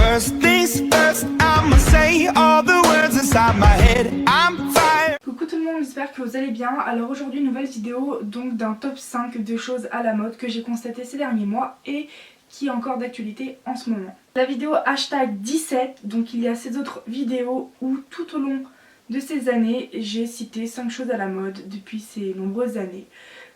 First things first, I'ma say all the words inside my head. I'm fire. Coucou tout le monde, j'espère que vous allez bien. Alors aujourd'hui nouvelle vidéo donc d'un top 5 de choses à la mode que j'ai constaté ces derniers mois et qui est encore d'actualité en ce moment. La vidéo hashtag 17, donc il y a ces autres vidéos où tout au long de ces années j'ai cité 5 choses à la mode depuis ces nombreuses années.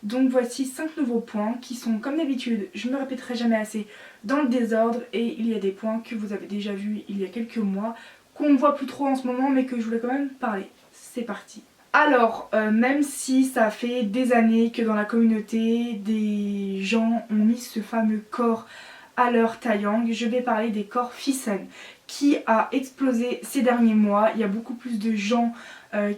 Donc voici 5 nouveaux points qui sont comme d'habitude, je me répéterai jamais assez, dans le désordre, et il y a des points que vous avez déjà vus il y a quelques mois, qu'on ne voit plus trop en ce moment mais que je voulais quand même parler. C'est parti. Alors, même si ça fait des années que dans la communauté, des gens ont mis ce fameux corps à leur taillang, je vais parler des corps Fissen qui a explosé ces derniers mois. Il y a beaucoup plus de gens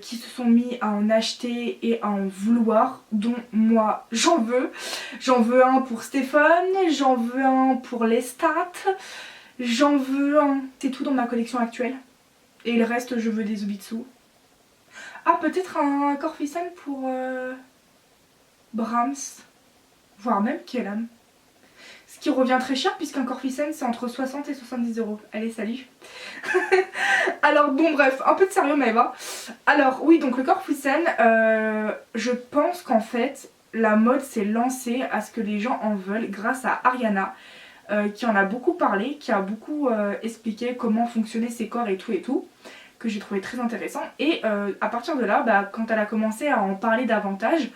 qui se sont mis à en acheter et à en vouloir, dont moi j'en veux. J'en veux un pour Stéphane, j'en veux un pour Lestat, j'en veux un... C'est tout dans ma collection actuelle. Et le reste, je veux des Obitsu. Ah, peut-être un corps Fissen pour Brahms, voire même Kellam. Ce qui revient très cher puisqu'un corps Fissen c'est entre 60 et 70 euros. Allez, salut. Alors bon, bref, un peu de sérieux Maëva. Alors oui, donc le corps Fissen, je pense qu'en fait la mode s'est lancée à ce que les gens en veulent grâce à Ariana, qui en a beaucoup parlé, qui a beaucoup expliqué comment fonctionnaient ces corps et tout, que j'ai trouvé très intéressant. Et à partir de là, quand elle a commencé à en parler davantage,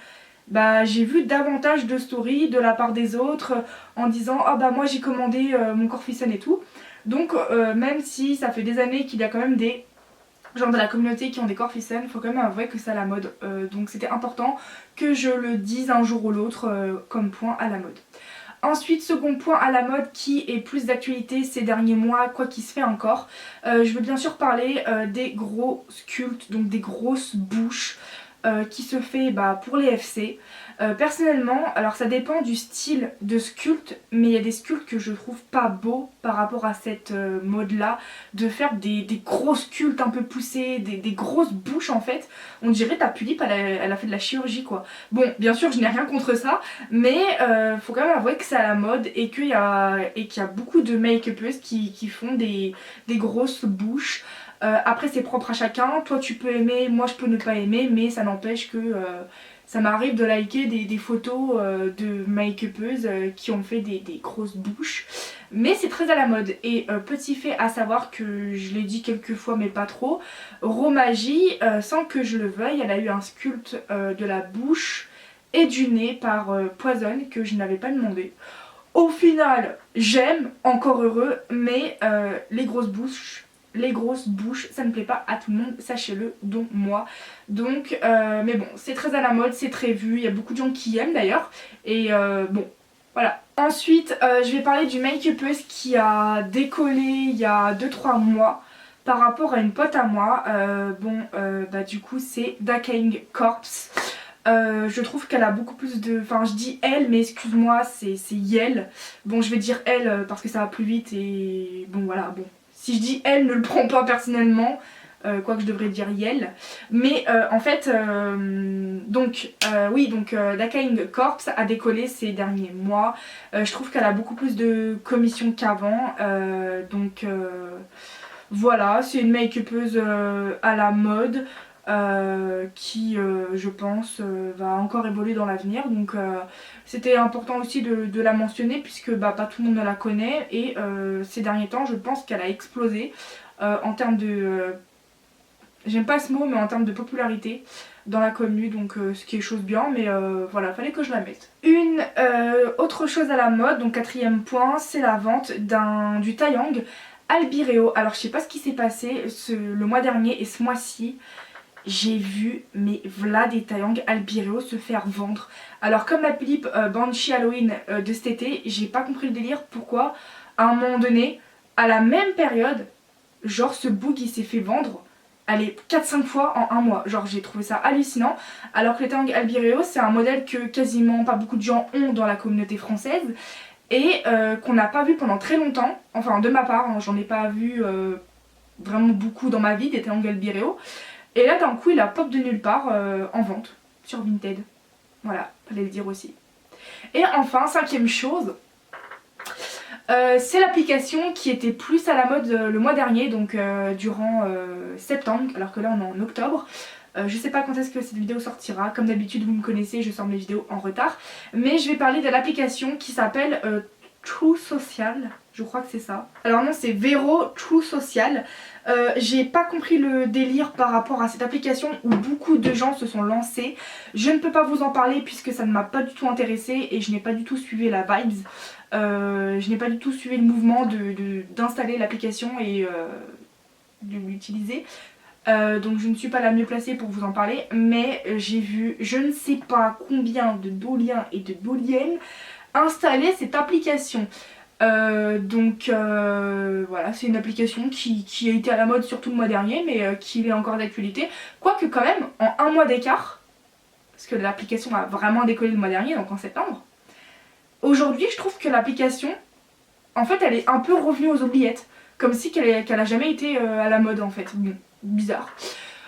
j'ai vu davantage de stories de la part des autres en disant « Ah moi j'ai commandé mon corps Fissen et tout ». Donc même si ça fait des années qu'il y a quand même des gens de la communauté qui ont des corps Fissen, il faut quand même avouer que c'est à la mode. Donc c'était important que je le dise un jour ou l'autre comme point à la mode. Ensuite, second point à la mode qui est plus d'actualité ces derniers mois, quoi qu'il se fait encore, je veux bien sûr parler des gros sculptes, donc des grosses bouches qui se fait pour les FC. Personnellement, alors ça dépend du style de sculpte, mais il y a des sculptes que je trouve pas beaux par rapport à cette mode là, de faire des gros sculptes un peu poussés, des grosses bouches en fait. On dirait ta Pulip, elle a fait de la chirurgie quoi. Bon, bien sûr je n'ai rien contre ça, mais faut quand même avouer que c'est à la mode et qu'il y a beaucoup de make-upeuses qui font des grosses bouches. Après c'est propre à chacun, toi tu peux aimer, moi je peux ne pas aimer, mais ça n'empêche que ça m'arrive de liker des photos de make-upeuses qui ont fait des grosses bouches. Mais c'est très à la mode. Et petit fait à savoir que je l'ai dit quelques fois mais pas trop, Romagie, sans que je le veuille, elle a eu un sculpte de la bouche et du nez par Poison que je n'avais pas demandé. Au final, j'aime, encore heureux, mais les grosses bouches, ça ne plaît pas à tout le monde, sachez-le, dont moi. Donc, mais bon, c'est très à la mode, c'est très vu, il y a beaucoup de gens qui aiment d'ailleurs. Et bon, voilà. Ensuite, je vais parler du make-upeuse qui a décollé il y a 2-3 mois par rapport à une pote à moi. Du coup, c'est Dakaing Corpse. Je trouve qu'elle a beaucoup plus de... Enfin je dis elle mais excuse-moi c'est Yel. Bon je vais dire elle parce que ça va plus vite et bon voilà bon. Si je dis elle ne le prends pas personnellement, quoique je devrais dire Yel. Mais en fait Dakaing Corpse a décollé ces derniers mois. Je trouve qu'elle a beaucoup plus de commissions qu'avant. Voilà, c'est une make-upeuse à la mode. Qui je pense va encore évoluer dans l'avenir, donc c'était important aussi de la mentionner puisque pas tout le monde la connaît et ces derniers temps je pense qu'elle a explosé en termes de j'aime pas ce mot mais en termes de popularité dans la commu, donc ce qui est chose bien, mais voilà, fallait que je la mette. Une autre chose à la mode, donc quatrième point, c'est la vente du taillang Albireo. Alors je sais pas ce qui s'est passé le mois dernier et ce mois-ci, j'ai vu mais v'là des taillangs Albireo se faire vendre. Alors comme la Philippe Banshee Halloween de cet été, j'ai pas compris le délire pourquoi à un moment donné, à la même période, genre ce boug il s'est fait vendre allez 4-5 fois en un mois. Genre j'ai trouvé ça hallucinant. Alors que les taillangs Albireo c'est un modèle que quasiment pas beaucoup de gens ont dans la communauté française et qu'on n'a pas vu pendant très longtemps. Enfin de ma part, hein, j'en ai pas vu vraiment beaucoup dans ma vie des taillangs Albireo. Et là d'un coup il a pop de nulle part en vente sur Vinted. Voilà, fallait le dire aussi. Et enfin, cinquième chose, C'est l'application qui était plus à la mode le mois dernier, donc durant septembre, alors que là on est en octobre. Je sais pas quand est-ce que cette vidéo sortira, comme d'habitude vous me connaissez, je sors mes vidéos en retard. Mais je vais parler de l'application qui s'appelle True Social, je crois que c'est ça. Alors non, c'est Vero True Social. J'ai pas compris le délire par rapport à cette application où beaucoup de gens se sont lancés. Je ne peux pas vous en parler puisque ça ne m'a pas du tout intéressée et je n'ai pas du tout suivi la vibes. Je n'ai pas du tout suivi le mouvement d'installer l'application et de l'utiliser. Donc je ne suis pas la mieux placée pour vous en parler, mais j'ai vu je ne sais pas combien de doliens et de doliennes installer cette application. Voilà, c'est une application qui a été à la mode surtout le mois dernier, mais qui est encore d'actualité. Quoique quand même, en un mois d'écart, parce que l'application a vraiment décollé le mois dernier, donc en septembre, aujourd'hui je trouve que l'application, en fait elle est un peu revenue aux oubliettes. Comme si qu'elle a jamais été à la mode en fait. Bon, bizarre.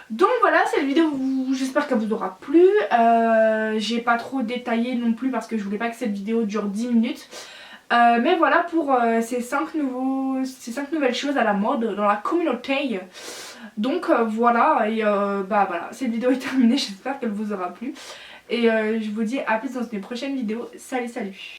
Donc voilà, cette vidéo, j'espère qu'elle vous aura plu. J'ai pas trop détaillé non plus parce que je voulais pas que cette vidéo dure 10 minutes. Mais voilà pour ces 5 nouvelles choses à la mode dans la communauté. Donc voilà, et voilà, cette vidéo est terminée, j'espère qu'elle vous aura plu. Et je vous dis à plus dans une prochaine vidéo. Salut, salut!